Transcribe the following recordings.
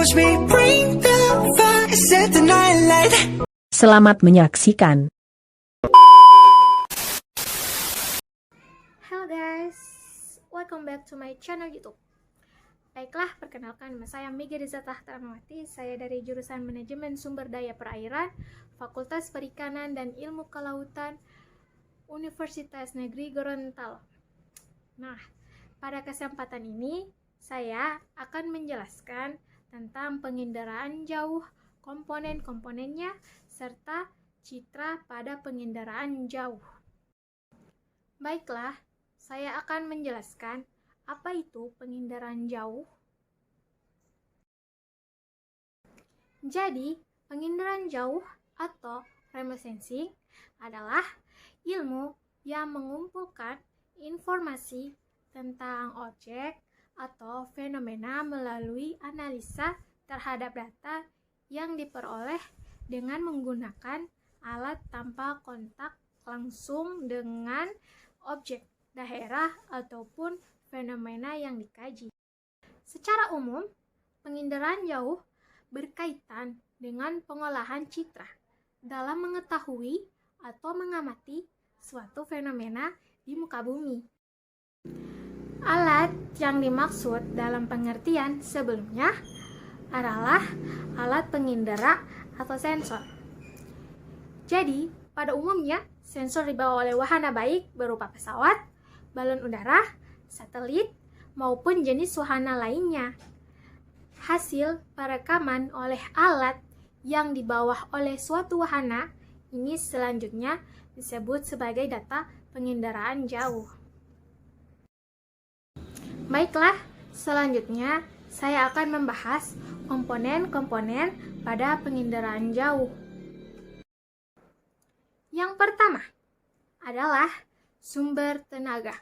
watch me bring the fire, set the night light. Selamat menyaksikan. Hello guys, welcome back to my channel YouTube. Baiklah, perkenalkan nama saya Mega Rizata Tahtaramawati. Saya dari jurusan Manajemen Sumber Daya Perairan, Fakultas Perikanan dan Ilmu Kelautan, Universitas Negeri Gorontalo. Nah, pada kesempatan ini saya akan menjelaskan tentang pengendaraan jauh, komponen-komponennya, serta citra pada pengendaraan jauh. Baiklah, saya akan menjelaskan apa itu pengendaraan jauh. Jadi, pengendaraan jauh atau remote sensing adalah ilmu yang mengumpulkan informasi tentang objek atau fenomena melalui analisa terhadap data yang diperoleh dengan menggunakan alat tanpa kontak langsung dengan objek, daerah, ataupun fenomena yang dikaji. Secara umum, pengendaraan jauh berkaitan dengan pengolahan citra dalam mengetahui atau mengamati suatu fenomena di muka bumi. Alat yang dimaksud dalam pengertian sebelumnya adalah alat pengendara atau sensor. Jadi, pada umumnya, sensor dibawa oleh wahana baik berupa pesawat, balon udara, satelit, maupun jenis wahana lainnya. Hasil perekaman oleh alat yang dibawa oleh suatu wahana ini selanjutnya disebut sebagai data pengendaraan jauh. Baiklah, selanjutnya saya akan membahas komponen-komponen pada pengendaraan jauh. Yang pertama adalah sumber tenaga.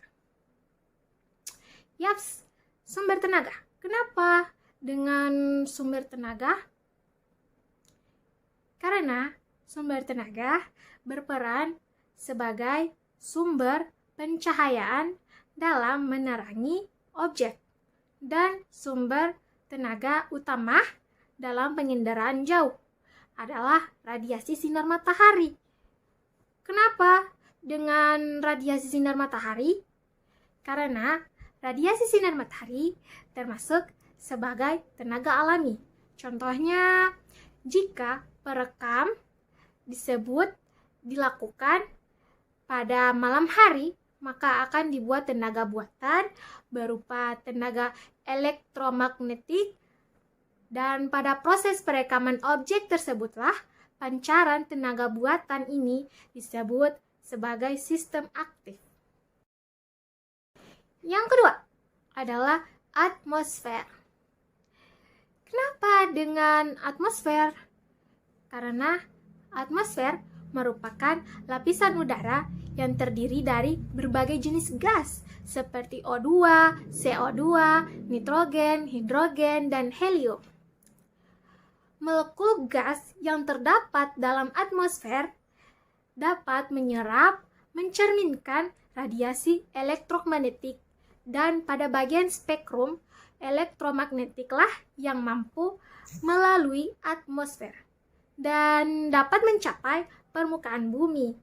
Yaps, sumber tenaga. Kenapa dengan sumber tenaga? Karena sumber tenaga berperan sebagai sumber pencahayaan dalam menerangi objek dan sumber tenaga utama dalam pengendaraan jauh adalah radiasi sinar matahari. Kenapa dengan radiasi sinar matahari? Karena radiasi sinar matahari termasuk sebagai tenaga alami. Contohnya, jika perekam dilakukan pada malam hari, maka akan dibuat tenaga buatan berupa tenaga elektromagnetik, dan pada proses perekaman objek tersebutlah pancaran tenaga buatan ini disebut sebagai sistem aktif. Yang kedua adalah atmosfer. Kenapa dengan atmosfer? Karena atmosfer merupakan lapisan udara yang terdiri dari berbagai jenis gas seperti O2, CO2, nitrogen, hidrogen, dan helium. Molekul gas yang terdapat dalam atmosfer dapat menyerap, mencerminkan radiasi elektromagnetik, dan pada bagian spektrum elektromagnetiklah yang mampu melalui atmosfer dan dapat mencapai permukaan bumi,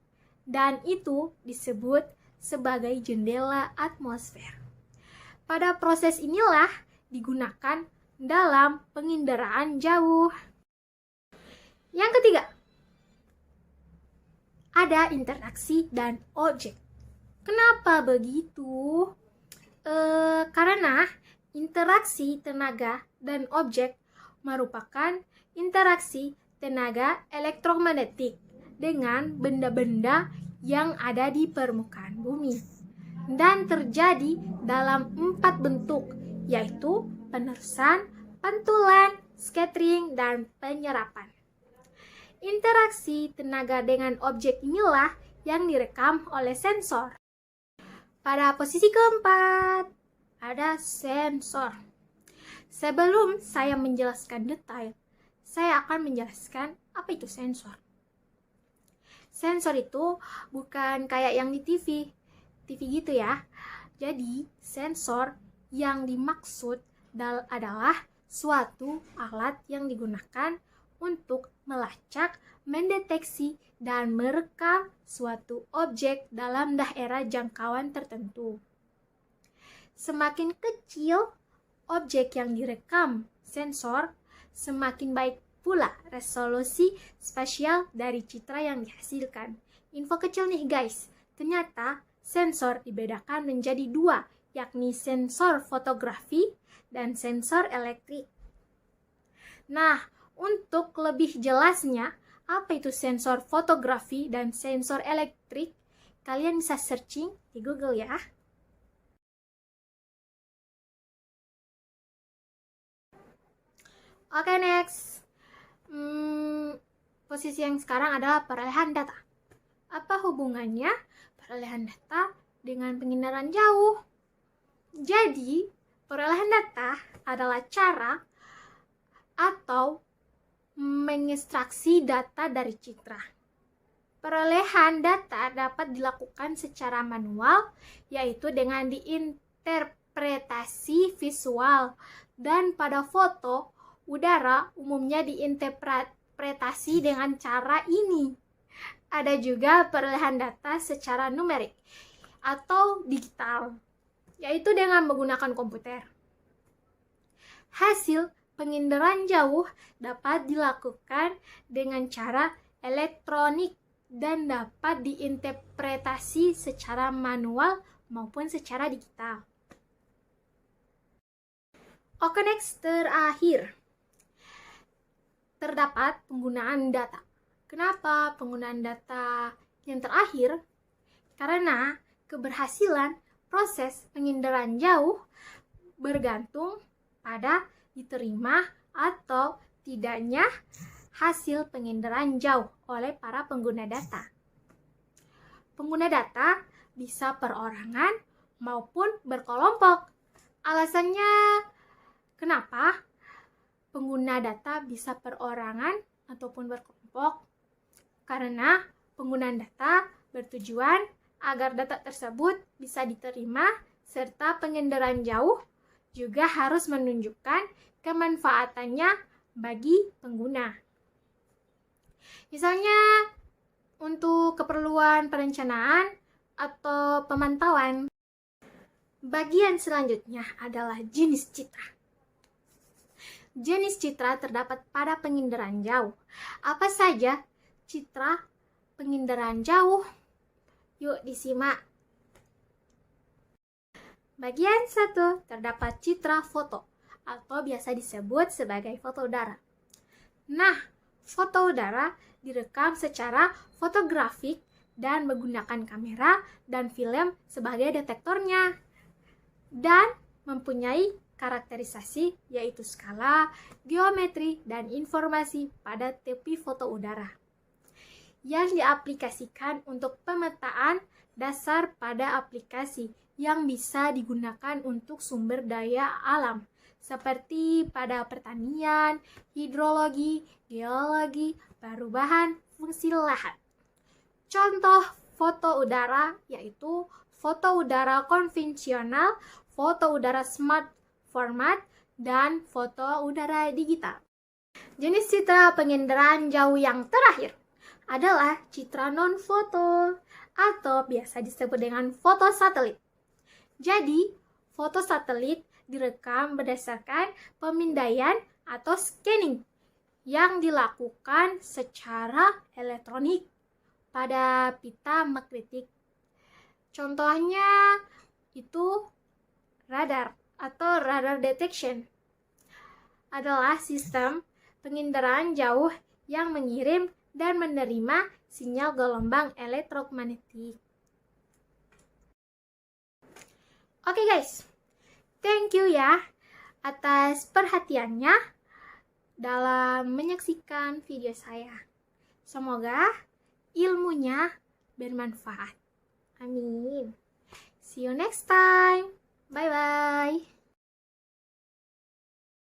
dan itu disebut sebagai jendela atmosfer. Pada proses inilah digunakan dalam pengendaraan jauh. Yang ketiga, ada interaksi dan objek. Kenapa begitu? Karena interaksi tenaga dan objek merupakan interaksi tenaga elektromagnetik dengan benda-benda yang ada di permukaan bumi dan terjadi dalam 4 bentuk, yaitu penerusan, pantulan, scattering, dan penyerapan. Interaksi tenaga dengan objek inilah yang direkam oleh sensor. Pada posisi keempat, ada sensor. Sebelum saya menjelaskan detail, saya akan menjelaskan apa itu sensor. Sensor itu bukan kayak yang di TV gitu ya. Jadi, sensor yang dimaksud adalah suatu alat yang digunakan untuk melacak, mendeteksi, dan merekam suatu objek dalam daerah jangkauan tertentu. Semakin kecil objek yang direkam sensor, semakin baik pula resolusi spasial dari citra yang dihasilkan. Info kecil nih guys, ternyata sensor dibedakan menjadi dua, yakni sensor fotografi dan sensor elektrik. Nah, untuk lebih jelasnya, apa itu sensor fotografi dan sensor elektrik? Kalian bisa searching di Google ya. Oke, next. Posisi yang sekarang adalah perolehan data. Apa hubungannya perolehan data dengan penginderaan jauh? Jadi, perolehan data adalah cara atau mengekstraksi data dari citra. Perolehan data dapat dilakukan secara manual, yaitu dengan diinterpretasi visual, dan pada foto udara umumnya diinterpretasi dengan cara ini. Ada juga perolehan data secara numerik atau digital, yaitu dengan menggunakan komputer. Hasil penginderaan jauh dapat dilakukan dengan cara elektronik dan dapat diinterpretasi secara manual maupun secara digital. Oke, next, terakhir. Terdapat penggunaan data. Kenapa penggunaan data yang terakhir? Karena keberhasilan proses penginderaan jauh bergantung pada diterima atau tidaknya hasil penginderaan jauh oleh para pengguna data. Pengguna data bisa perorangan maupun berkelompok. Alasannya kenapa pengguna data bisa perorangan ataupun berkelompok? Karena penggunaan data bertujuan agar data tersebut bisa diterima serta penginderaan jauh juga harus menunjukkan kemanfaatannya bagi pengguna. Misalnya untuk keperluan perencanaan atau pemantauan. Bagian selanjutnya adalah jenis citra. Jenis citra terdapat pada penginderaan jauh. Apa saja citra penginderaan jauh? Yuk disimak. Bagian 1 terdapat citra foto atau biasa disebut sebagai foto udara. Nah, foto udara direkam secara fotografik dan menggunakan kamera dan film sebagai detektornya dan mempunyai karakterisasi yaitu skala, geometri, dan informasi pada tepi foto udara yang diaplikasikan untuk pemetaan dasar pada aplikasi yang bisa digunakan untuk sumber daya alam seperti pada pertanian, hidrologi, geologi, perubahan fungsi lahan. Contoh foto udara yaitu foto udara konvensional, foto udara smart format, dan foto udara digital. Jenis citra penginderaan jauh yang terakhir adalah citra non-foto atau biasa disebut dengan foto satelit. Jadi, foto satelit direkam berdasarkan pemindaian atau scanning yang dilakukan secara elektronik pada pita magnetik. Contohnya itu radar atau radar detection adalah sistem penginderaan jauh yang mengirim dan menerima sinyal gelombang elektromagnetik. Oke guys, thank you ya atas perhatiannya dalam menyaksikan video saya. Semoga ilmunya bermanfaat. Amin. See you next time. Bye-bye.